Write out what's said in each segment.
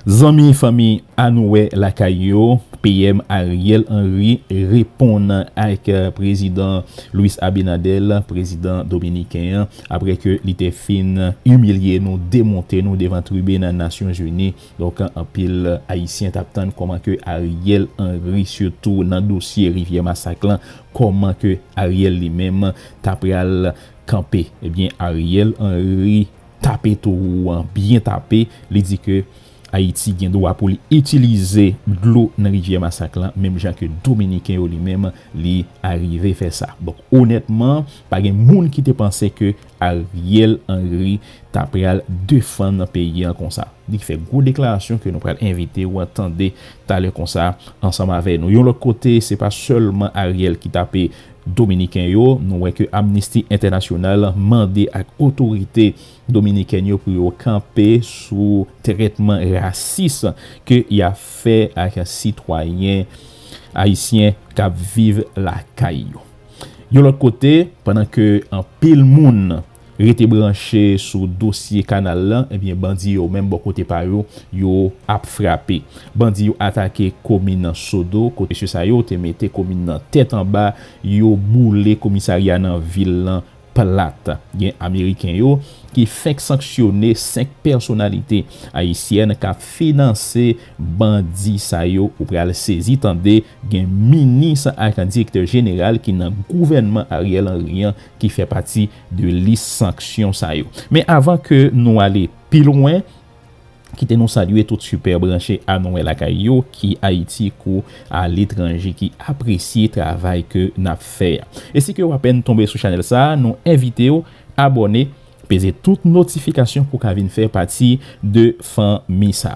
Zami famille Anoué Lakayo, PM Ariel Henry répond avec président Luis Abinadel, président dominicain, après que l'été fin humilié nous démonter nous devant tribune des Nations Unies. Donc en pile haïtien t'attend comment que Ariel Henry surtout dans dossier Rivière Massacre, comment que Ariel lui-même tapral camper. Eh bien Ariel Henry tapé tout bien tapé, il dit que Haïti gen droit pour utiliser l'eau dans rivière Massacre même gens que dominicain lui-même li arrivé faire ça. Donc honnêtement, pas gen moun qui te pensait que Ariel Henry t'a pral défendre pays comme ça. Il fait gros déclaration que nous pral inviter ou attendre tout à l'heure comme ça ensemble avec nous. Yon l'autre côté, c'est pas seulement Ariel qui tapé dominicain yo, nous voyons que Amnesty International mandé à autorité dominicaine yo pour yo camper sous traitement raciste que y a fait avec un citoyen haïtien qui vivent la caille. De l'autre côté, pendant que en pile moun rete branché sous dossier canal là, eh bien bandi yo même bon côté par yo a frappé. Bandi yo attaqué commune Sodo, côté sur ça yo te mette commune tête en bas, yo boulé commissariat dans ville plate. Gen américain yo qui fait sanctionner 5 personnalités haïtiennes qui financé bandi sa yo ou pral saisi tande gen ministre ak un directeur général qui dans gouvernement Ariel Henry qui fait partie de liste sanction sa yo. Mais avant que nous aller plus loin, qui te nous saluer tout super branché à Noël Lakayo qui Haïti ou à l'étranger qui apprécie le travail que n'a fait. Et si que vous à peine tomber sur channel ça, nous invitez à abonner, peser toute notification pour qu'avine faire partie de famille ça.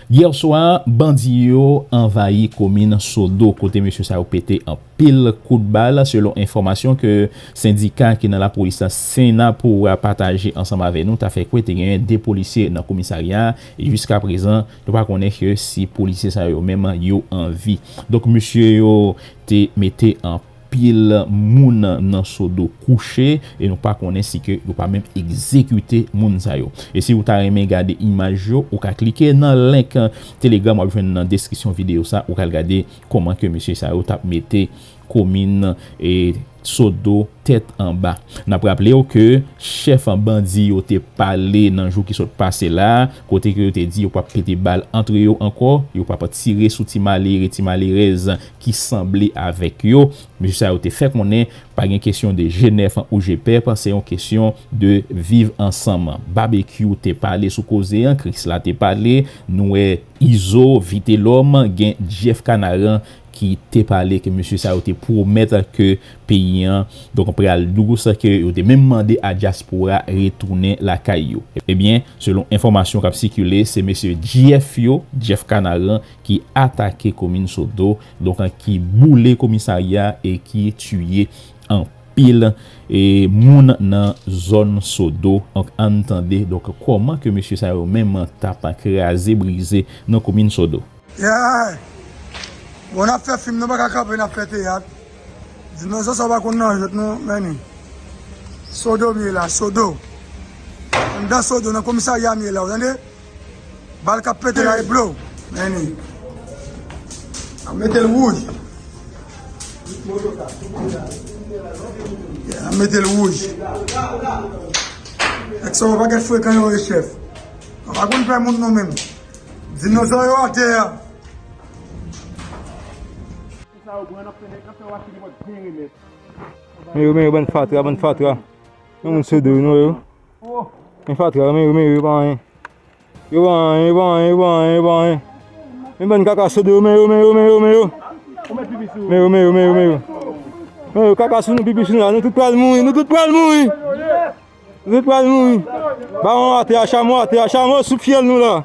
Hier soir, bandi yo envahi commune Sodo côté monsieur ça pété en pile coup de balle selon information que syndicat qui dans la police Sénat pour partager ensemble avec nous t'a fait quoi des policiers dans commissariat et jusqu'à présent nous pas connaître que si policiers ça yo même yo en vie. Donc monsieur yo te metté en pile moun nan Sodo couché et nous pas connaît si que nous pas même exécuter moun sa yo. Et si vous t'a aimé regarder image yo ou ka cliquer dans link Telegram ou joindre dans description vidéo ça ou ka regarder comment que monsieur sa yo t'a metté commune et Sodo tête en bas. N'a rappelé que chef en bandi yo te parlé dans jour qui sont passé là, côté que yo te dit yo pas péter balle entre yo encore, yo pas tirer sous ti malheureuse qui semblait avec yo. Mais ça yo te fait connait pas une question de Genève ou GP, c'est une question de vivre ensemble. Barbecue te parlé sous causer en Chris là te parlé, nous Iso vite l'homme gen Jeff Canaran qui te parlé que monsieur ça te promettre que paysan donc on pral douce que yo te même demandé à diaspora retourner la caillou. Eh bien selon information qui a circulé, c'est monsieur Jeff Canaran qui attaqué commune Sodo donc qui boulé commissariat et qui tué en pile et moun dans zone Sodo. Donc entendez donc comment que monsieur ça même tape crasé brisé dans commune Sodo. Yeah. On a fait film, nous pas capable on a fait théâtre. Dis-nous ça va qu'on a nous meni. Sodo mi là, Sodo. Dans Sodo dans commissariat mi là, vous entendez? Balle cap pété là et bleu. Meni. On mettait le rouge. On mettait le rouge. Et ça va pas faire quand on est chef. On va qu'on faire monde nous même. Dis-nous ça yo à terre. Meu ban fatra. Não sei do não eu. Ben fatra meu ban. Eu ban. Me ban caca do meu. Meu caca no bibicho lá, não tudo para muito. Ba até achamos sufiel nous là.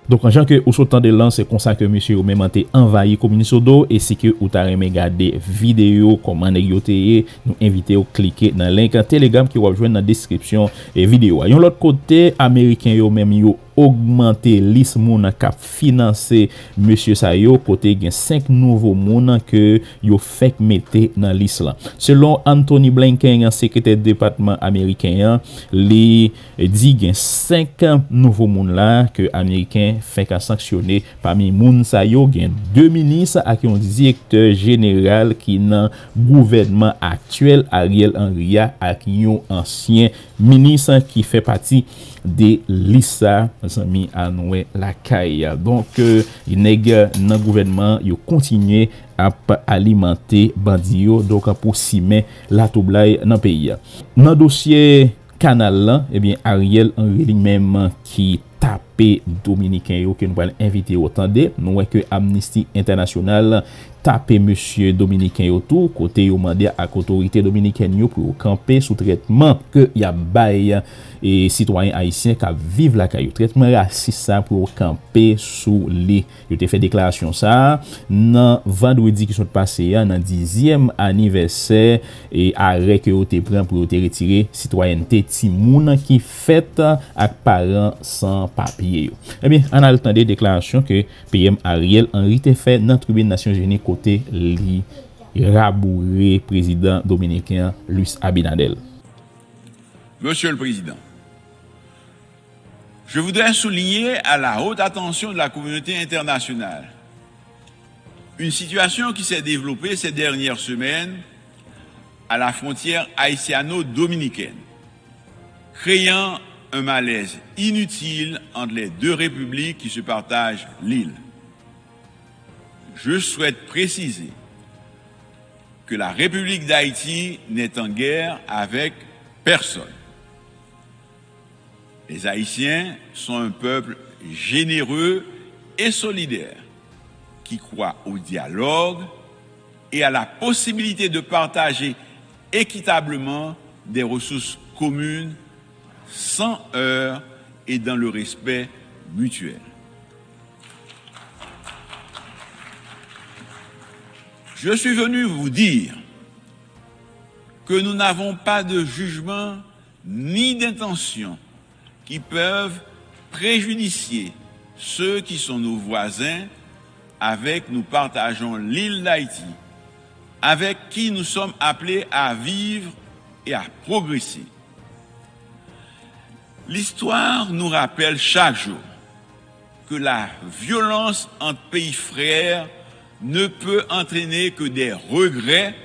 Donc en gens que ou sautant de l'an c'est comme ça que monsieur ou même été envahi commune Sodo et si que ou t'a regarder vidéo comment négocier nous inviter au cliquer dans link Telegram qui va joindre dans description et vidéo. Yon l'autre côté américain yo même yo augmenter liste moun k'ap financer monsieur sa yo côté gen 5 nouveaux moun que yo fait mette dans liste là. Selon Anthony Blinken, secrétaire département américain, li dit gen 5 nouveaux moun là que américain fait qu'à sanctionner. Parmi moun sa yo gen 2 ministres ak un directeur général qui nan gouvernement actuel Ariel Henry ak un ancien ministre qui fait partie de l'ISA Zami Anoué Lakay. Donc nèg nan gouvernement yo continuer à alimenter bandi yo donc pour simer la toublay dans pays. Dans dossier canal là, eh bien Ariel Henry lui-même qui tapé dominicain yo que nous allons inviter au tande nous que Amnesty International tapé monsieur dominicain yo tout côté yo mandé à autorité dominicaine yo pour camper sous traitement que y a bail et citoyens haïtiens qui vivent la caillou traitement raciste ça pour camper sous les yo te fait déclaration ça dans vendredi qui sont passé dans 10e anniversaire et arrêt que yo te prend pour te retirer citoyenneté ti moun qui fait ak parents sans papier yo. Eh bien on a le temps de déclaration que PM Ariel Henry te fait dans tribune Nations Unies côté li rabouré président dominicain Luis Abinadel. Monsieur le Président, je voudrais souligner à la haute attention de la communauté internationale une situation qui s'est développée ces dernières semaines à la frontière haïtiano-dominicaine, créant un malaise inutile entre les deux républiques qui se partagent l'île. Je souhaite préciser que la République d'Haïti n'est en guerre avec personne. Les Haïtiens sont un peuple généreux et solidaire qui croit au dialogue et à la possibilité de partager équitablement des ressources communes sans heurts et dans le respect mutuel. Je suis venu vous dire que nous n'avons pas de jugement ni d'intention qui peuvent préjudicier ceux qui sont nos voisins, avec nous partageons l'île d'Haïti, avec qui nous sommes appelés à vivre et à progresser. L'histoire nous rappelle chaque jour que la violence entre pays frères ne peut entraîner que des regrets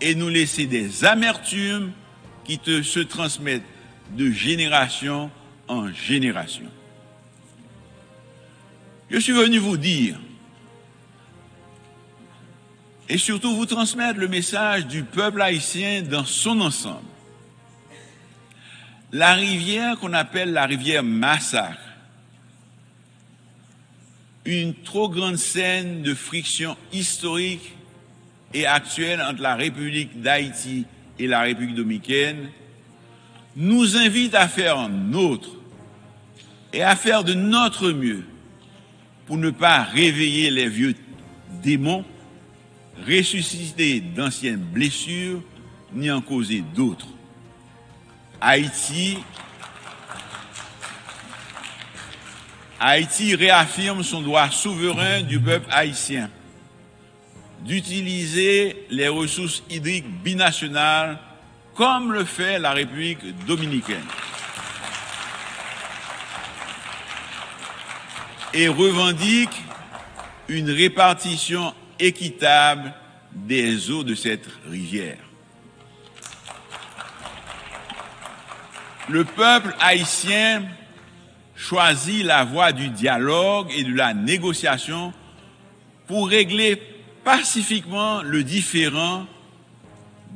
et nous laisser des amertumes qui se transmettent de génération en génération. Je suis venu vous dire et surtout vous transmettre le message du peuple haïtien dans son ensemble. La rivière qu'on appelle la rivière Massacre, une trop grande scène de friction historique et actuelle entre la République d'Haïti et la République dominicaine, nous invite à faire nôtre et à faire de notre mieux pour ne pas réveiller les vieux démons, ressusciter d'anciennes blessures, ni en causer d'autres. Haïti réaffirme son droit souverain du peuple haïtien d'utiliser les ressources hydriques binationales comme le fait la République dominicaine et revendique une répartition équitable des eaux de cette rivière. Le peuple haïtien choisit la voie du dialogue et de la négociation pour régler pacifiquement le différend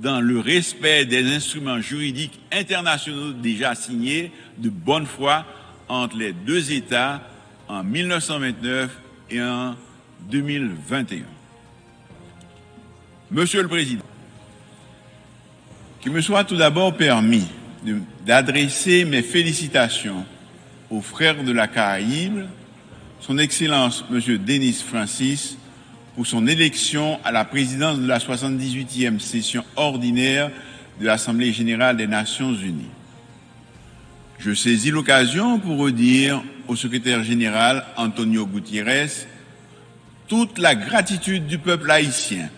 dans le respect des instruments juridiques internationaux déjà signés de bonne foi entre les deux États en 1929 et en 2021. Monsieur le Président, qu'il me soit tout d'abord permis d'adresser mes félicitations aux frères de la Caraïbe, son Excellence M. Denis Francis, pour son élection à la présidence de la 78e session ordinaire de l'Assemblée générale des Nations unies. Je saisis l'occasion pour redire au secrétaire général Antonio Gutiérrez toute la gratitude du peuple haïtien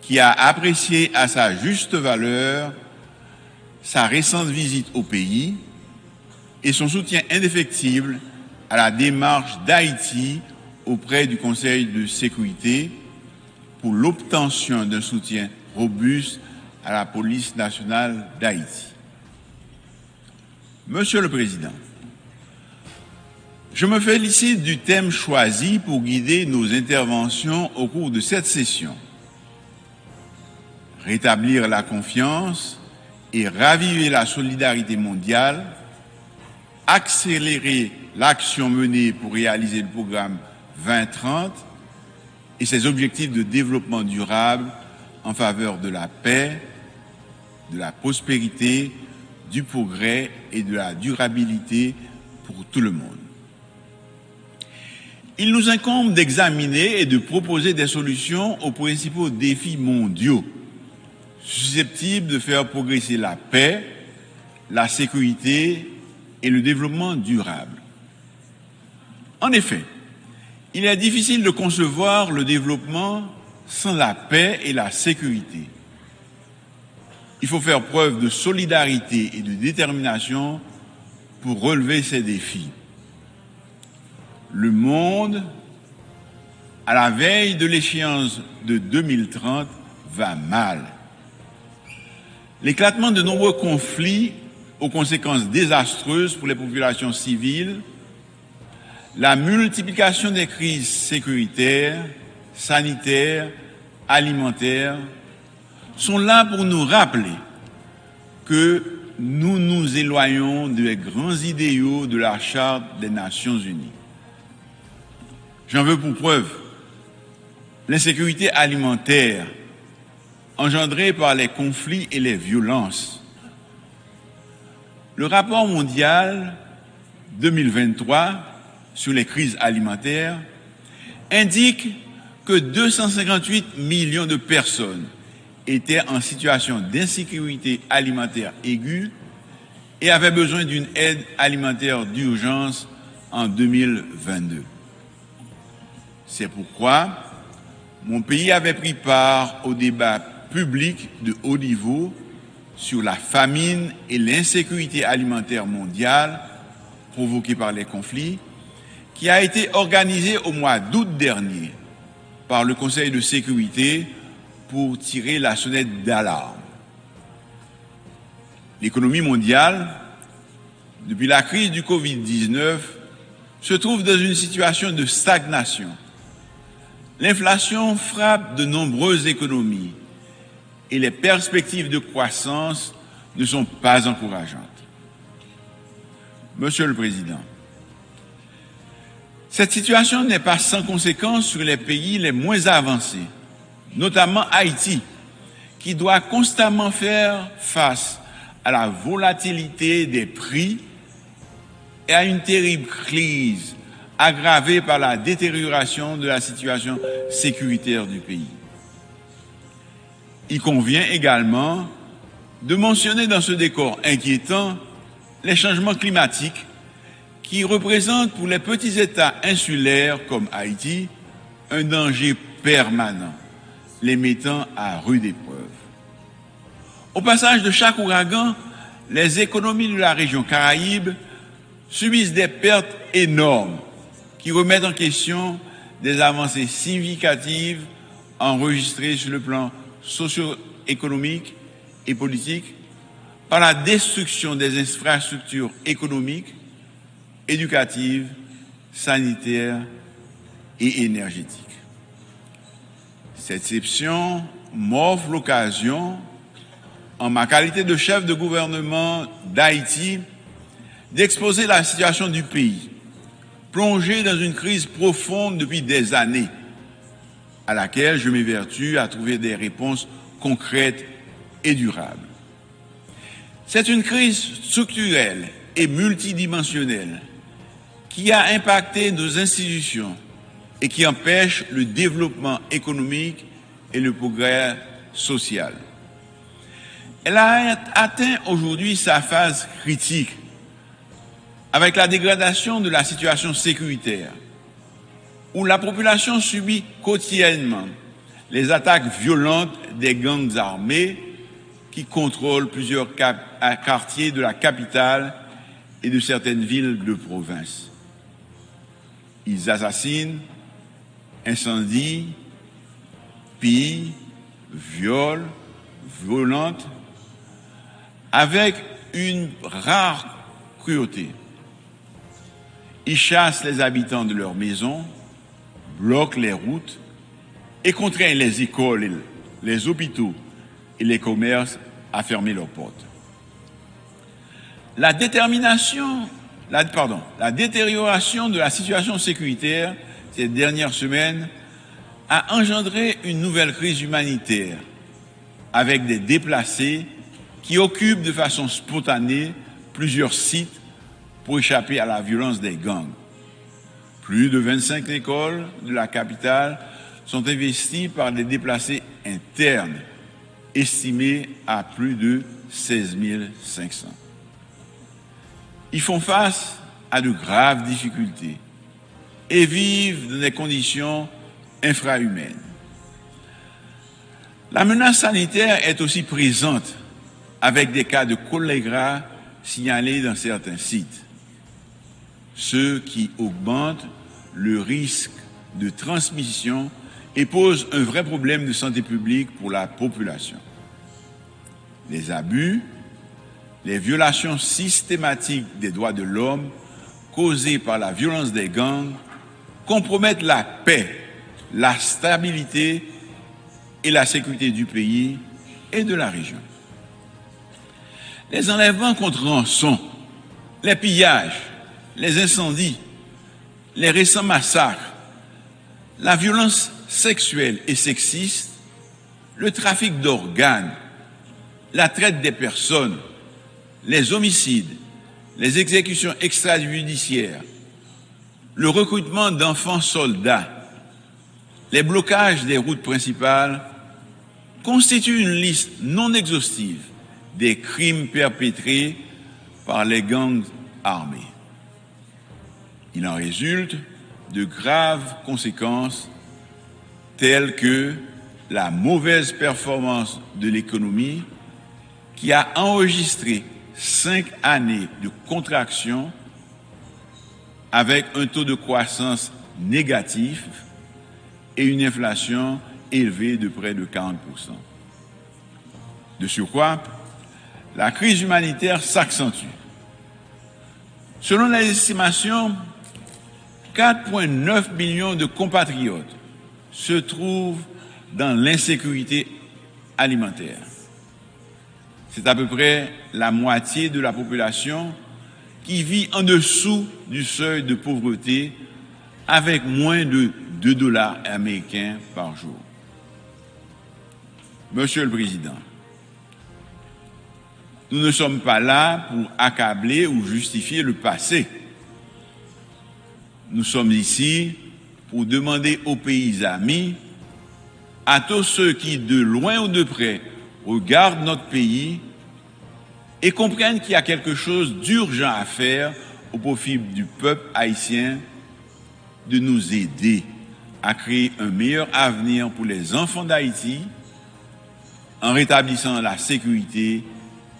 qui a apprécié à sa juste valeur sa récente visite au pays et son soutien indéfectible à la démarche d'Haïti auprès du Conseil de sécurité pour l'obtention d'un soutien robuste à la police nationale d'Haïti. Monsieur le Président, je me félicite du thème choisi pour guider nos interventions au cours de cette session. Rétablir la confiance et raviver la solidarité mondiale, accélérer l'action menée pour réaliser le programme 2030 et ses objectifs de développement durable en faveur de la paix, de la prospérité, du progrès et de la durabilité pour tout le monde. Il nous incombe d'examiner et de proposer des solutions aux principaux défis mondiaux susceptibles de faire progresser la paix, la sécurité et le développement durable. En effet, il est difficile de concevoir le développement sans la paix et la sécurité. Il faut faire preuve de solidarité et de détermination pour relever ces défis. Le monde, à la veille de l'échéance de 2030, va mal. L'éclatement de nombreux conflits aux conséquences désastreuses pour les populations civiles, la multiplication des crises sécuritaires, sanitaires, alimentaires, sont là pour nous rappeler que nous nous éloignons des grands idéaux de la Charte des Nations Unies. J'en veux pour preuve l'insécurité alimentaire engendrée par les conflits et les violences. Le rapport mondial 2023 sur les crises alimentaires indique que 258 millions de personnes étaient en situation d'insécurité alimentaire aiguë et avaient besoin d'une aide alimentaire d'urgence en 2022. C'est pourquoi mon pays avait pris part au débat public de haut niveau sur la famine et l'insécurité alimentaire mondiale provoquée par les conflits, qui a été organisé au mois d'août dernier par le Conseil de sécurité pour tirer la sonnette d'alarme. L'économie mondiale, depuis la crise du Covid-19, se trouve dans une situation de stagnation. L'inflation frappe de nombreuses économies et les perspectives de croissance ne sont pas encourageantes. Monsieur le Président, cette situation n'est pas sans conséquence sur les pays les moins avancés, notamment Haïti, qui doit constamment faire face à la volatilité des prix et à une terrible crise aggravée par la détérioration de la situation sécuritaire du pays. Il convient également de mentionner dans ce décor inquiétant les changements climatiques qui représentent pour les petits États insulaires comme Haïti un danger permanent, les mettant à rude épreuve. Au passage de chaque ouragan, les économies de la région Caraïbe subissent des pertes énormes qui remettent en question des avancées significatives enregistrées sur le plan socio-économique et politique par la destruction des infrastructures économiques, éducatives, sanitaires et énergétiques. Cette session m'offre l'occasion, en ma qualité de chef de gouvernement d'Haïti, d'exposer la situation du pays, plongé dans une crise profonde depuis des années, à laquelle je m'évertue à trouver des réponses concrètes et durables. C'est une crise structurelle et multidimensionnelle qui a impacté nos institutions et qui empêche le développement économique et le progrès social. Elle a atteint aujourd'hui sa phase critique avec la dégradation de la situation sécuritaire, où la population subit quotidiennement les attaques violentes des gangs armés qui contrôlent plusieurs quartiers de la capitale et de certaines villes de province. Ils assassinent, incendient, pillent, violent, violentent, avec une rare cruauté. Ils chassent les habitants de leurs maisons, bloquent les routes et contraignent les écoles, les hôpitaux et les commerces à fermer leurs portes. La détérioration de la situation sécuritaire ces dernières semaines a engendré une nouvelle crise humanitaire avec des déplacés qui occupent de façon spontanée plusieurs sites pour échapper à la violence des gangs. Plus de 25 écoles de la capitale sont investies par des déplacés internes, estimés à plus de 16 500. Ils font face à de graves difficultés et vivent dans des conditions infrahumaines. La menace sanitaire est aussi présente avec des cas de choléra signalés dans certains sites, ce qui augmente le risque de transmission et pose un vrai problème de santé publique pour la population. Les abus, les violations systématiques des droits de l'homme causées par la violence des gangs compromettent la paix, la stabilité et la sécurité du pays et de la région. Les enlèvements contre rançon, les pillages, les incendies, les récents massacres, la violence sexuelle et sexiste, le trafic d'organes, la traite des personnes, les homicides, les exécutions extrajudiciaires, le recrutement d'enfants soldats, les blocages des routes principales constituent une liste non exhaustive des crimes perpétrés par les gangs armés. Il en résulte de graves conséquences telles que la mauvaise performance de l'économie qui a enregistré 5 années de contraction avec un taux de croissance négatif et une inflation élevée de près de 40%. De surcroît, la crise humanitaire s'accentue. Selon les estimations, 4,9 millions de compatriotes se trouvent dans l'insécurité alimentaire. C'est à peu près la moitié de la population qui vit en dessous du seuil de pauvreté avec moins de $2 américains par jour. Monsieur le Président, nous ne sommes pas là pour accabler ou justifier le passé. Nous sommes ici pour demander aux pays amis, à tous ceux qui, de loin ou de près, regardent notre pays et comprennent qu'il y a quelque chose d'urgent à faire au profit du peuple haïtien, de nous aider à créer un meilleur avenir pour les enfants d'Haïti en rétablissant la sécurité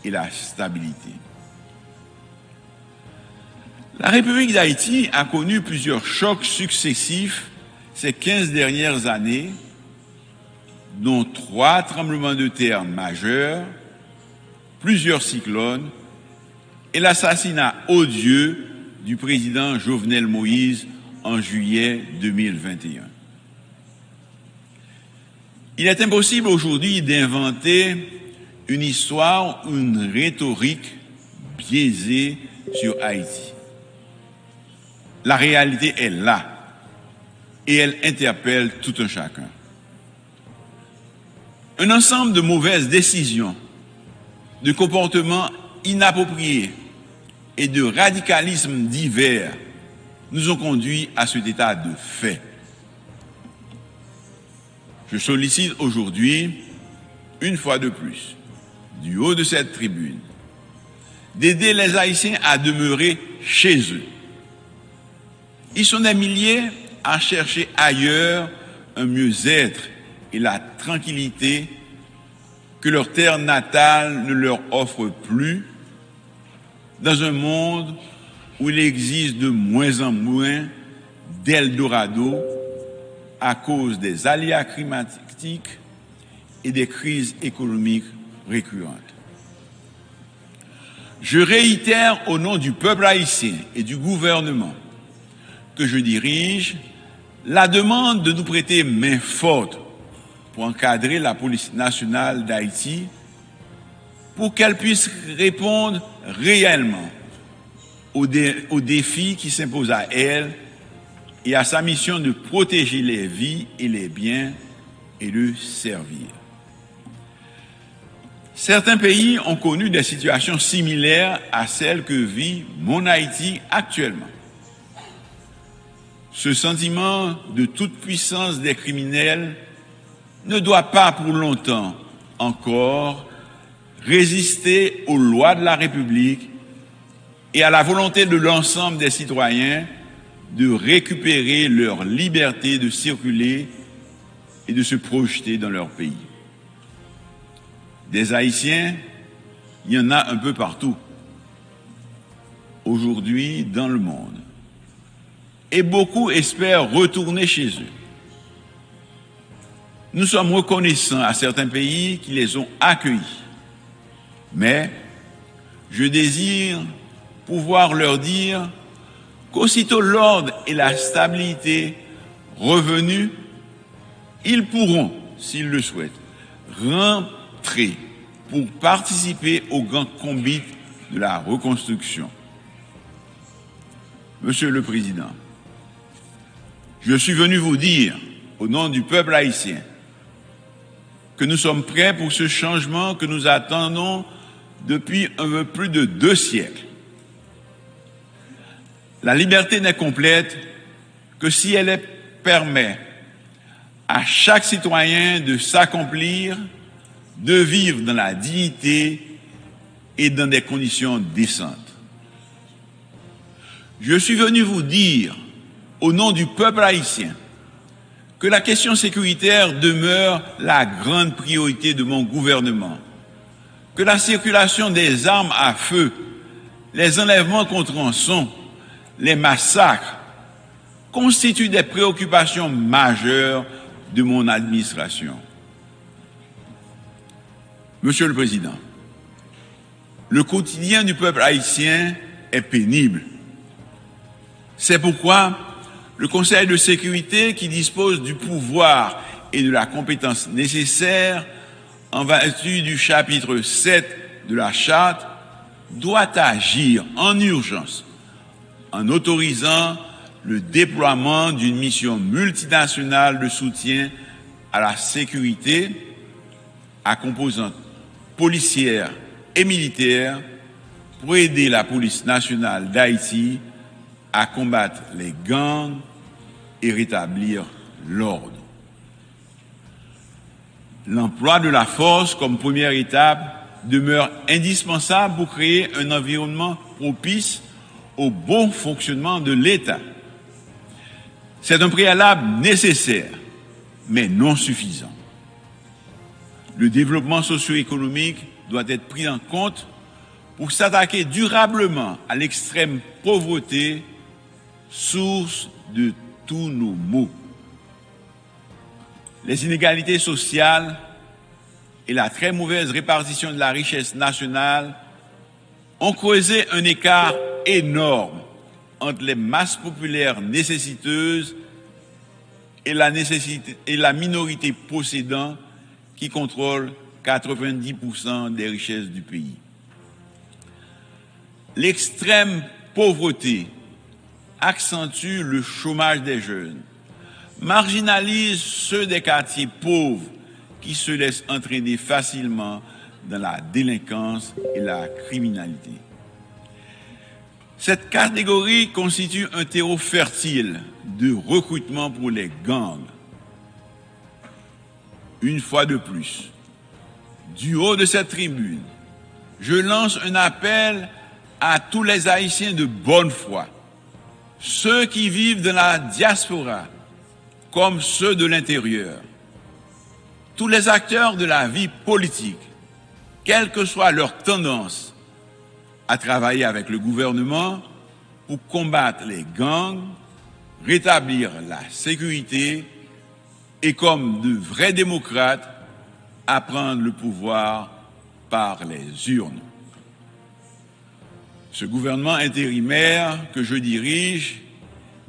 et la stabilité. La République d'Haïti a connu plusieurs chocs successifs ces 15 dernières années, dont 3 tremblements de terre majeurs, plusieurs cyclones et l'assassinat odieux du président Jovenel Moïse en juillet 2021. Il est impossible aujourd'hui d'inventer une histoire ou une rhétorique biaisée sur Haïti. La réalité est là et elle interpelle tout un chacun. Un ensemble de mauvaises décisions, de comportements inappropriés et de radicalismes divers nous ont conduits à cet état de fait. Je sollicite aujourd'hui, une fois de plus, du haut de cette tribune, d'aider les Haïtiens à demeurer chez eux. Ils sont des milliers à chercher ailleurs un mieux-être et la tranquillité que leur terre natale ne leur offre plus, dans un monde où il existe de moins en moins d'Eldorado à cause des aléas climatiques et des crises économiques récurrentes. Je réitère au nom du peuple haïtien et du gouvernement que je dirige la demande de nous prêter main forte pour encadrer la police nationale d'Haïti pour qu'elle puisse répondre réellement aux défis qui s'imposent à elle et à sa mission de protéger les vies et les biens et de servir. Certains pays ont connu des situations similaires à celles que vit mon Haïti actuellement. Ce sentiment de toute puissance des criminels ne doit pas pour longtemps encore résister aux lois de la République et à la volonté de l'ensemble des citoyens de récupérer leur liberté de circuler et de se projeter dans leur pays. Des Haïtiens, il y en a un peu partout, aujourd'hui dans le monde. Et beaucoup espèrent retourner chez eux. Nous sommes reconnaissants à certains pays qui les ont accueillis. Mais je désire pouvoir leur dire qu'aussitôt l'ordre et la stabilité revenus, ils pourront, s'ils le souhaitent, rentrer pour participer au grand combat de la reconstruction. Monsieur le Président, je suis venu vous dire, au nom du peuple haïtien, que nous sommes prêts pour ce changement que nous attendons depuis un peu plus de 2 siècles. La liberté n'est complète que si elle permet à chaque citoyen de s'accomplir, de vivre dans la dignité et dans des conditions décentes. Je suis venu vous dire, au nom du peuple haïtien, que la question sécuritaire demeure la grande priorité de mon gouvernement, que la circulation des armes à feu, les enlèvements contre rançon, les massacres constituent des préoccupations majeures de mon administration. Monsieur le Président, le quotidien du peuple haïtien est pénible. C'est pourquoi le Conseil de sécurité, qui dispose du pouvoir et de la compétence nécessaires en vertu du chapitre 7 de la Charte, doit agir en urgence en autorisant le déploiement d'une mission multinationale de soutien à la sécurité à composante policière et militaire pour aider la police nationale d'Haïti à combattre les gangs et rétablir l'ordre. L'emploi de la force comme première étape demeure indispensable pour créer un environnement propice au bon fonctionnement de l'État. C'est un préalable nécessaire, mais non suffisant. Le développement socio-économique doit être pris en compte pour s'attaquer durablement à l'extrême pauvreté, source de tous nos maux. Les inégalités sociales et la très mauvaise répartition de la richesse nationale ont creusé un écart énorme entre les masses populaires nécessiteuses et la minorité possédant qui contrôle 90% des richesses du pays. L'extrême pauvreté accentue le chômage des jeunes, marginalise ceux des quartiers pauvres qui se laissent entraîner facilement dans la délinquance et la criminalité. Cette catégorie constitue un terreau fertile de recrutement pour les gangs. Une fois de plus, du haut de cette tribune, je lance un appel à tous les Haïtiens de bonne foi, ceux qui vivent dans la diaspora comme ceux de l'intérieur, tous les acteurs de la vie politique, quelle que soit leur tendance, à travailler avec le gouvernement pour combattre les gangs, rétablir la sécurité et comme de vrais démocrates, à prendre le pouvoir par les urnes. Ce gouvernement intérimaire que je dirige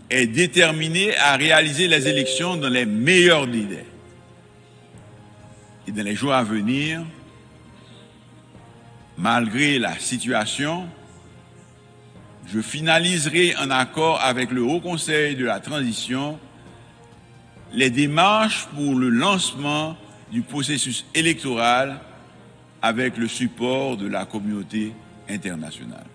est déterminé à réaliser les élections dans les meilleurs délais. Et dans les jours à venir, malgré la situation, je finaliserai en accord avec le Haut Conseil de la Transition les démarches pour le lancement du processus électoral avec le support de la communauté internationale.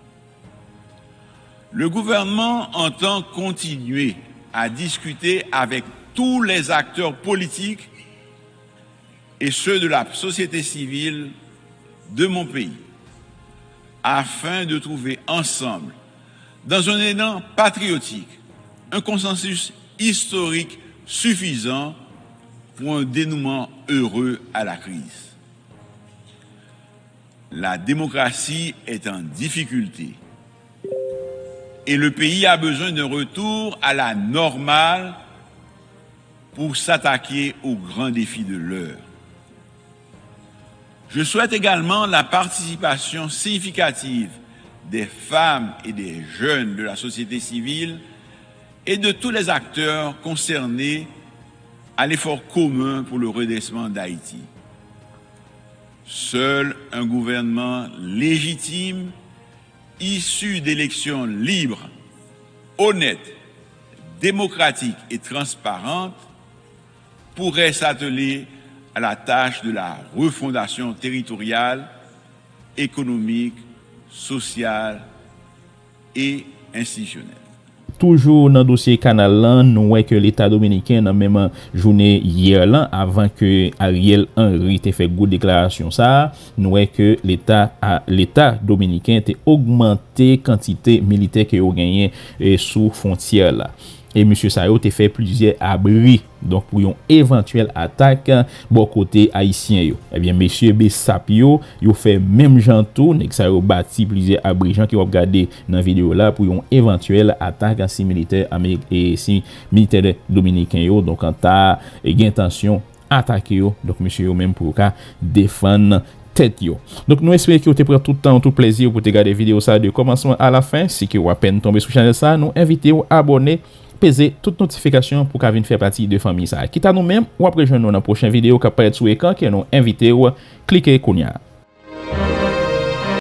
Le gouvernement entend continuer à discuter avec tous les acteurs politiques et ceux de la société civile de mon pays afin de trouver ensemble, dans un élan patriotique, un consensus historique suffisant pour un dénouement heureux à la crise. La démocratie est en difficulté et le pays a besoin d'un retour à la normale pour s'attaquer aux grands défis de l'heure. Je souhaite également la participation significative des femmes et des jeunes de la société civile et de tous les acteurs concernés à l'effort commun pour le redressement d'Haïti. Seul un gouvernement légitime, issu d'élections libres, honnêtes, démocratiques et transparentes, pourrait s'atteler à la tâche de la refondation territoriale, économique, sociale et institutionnelle. Toujours dans le dossier canal là, nous voyons que l'État dominicain dans même journée hier là, avant que Ariel Henry ait fait une déclaration ça, nous voyons que l'État dominicain a augmenté quantité militaire que a gagné sous frontière là. Et M. Sayo a fait plusieurs abris donc pour une éventuelle attaque bon côté haïtien yo. Eh bien M. Bessap yo fait même jantou nek Sayo bâti plusieurs abris gens qui ont regardé dans vidéo là pour une éventuelle attaque si militaire américain et si militaire dominicain yo donc en ta gen intention attaquer yo donc monsieur yo même pour ka défendre tête yo. Donc nous espérons que vous te prend tout le temps tout plaisir pour te regarder vidéo ça de commencement à la fin. Si que vous à peine tomber sur channel ça, nous invitons à abonner, peser toute notification pour qu'à faire partie de famille ça. Quitte à nous même ou après joindre dans la prochaine vidéo qui apparaît sur l'écran que nous invitons cliquer kounya.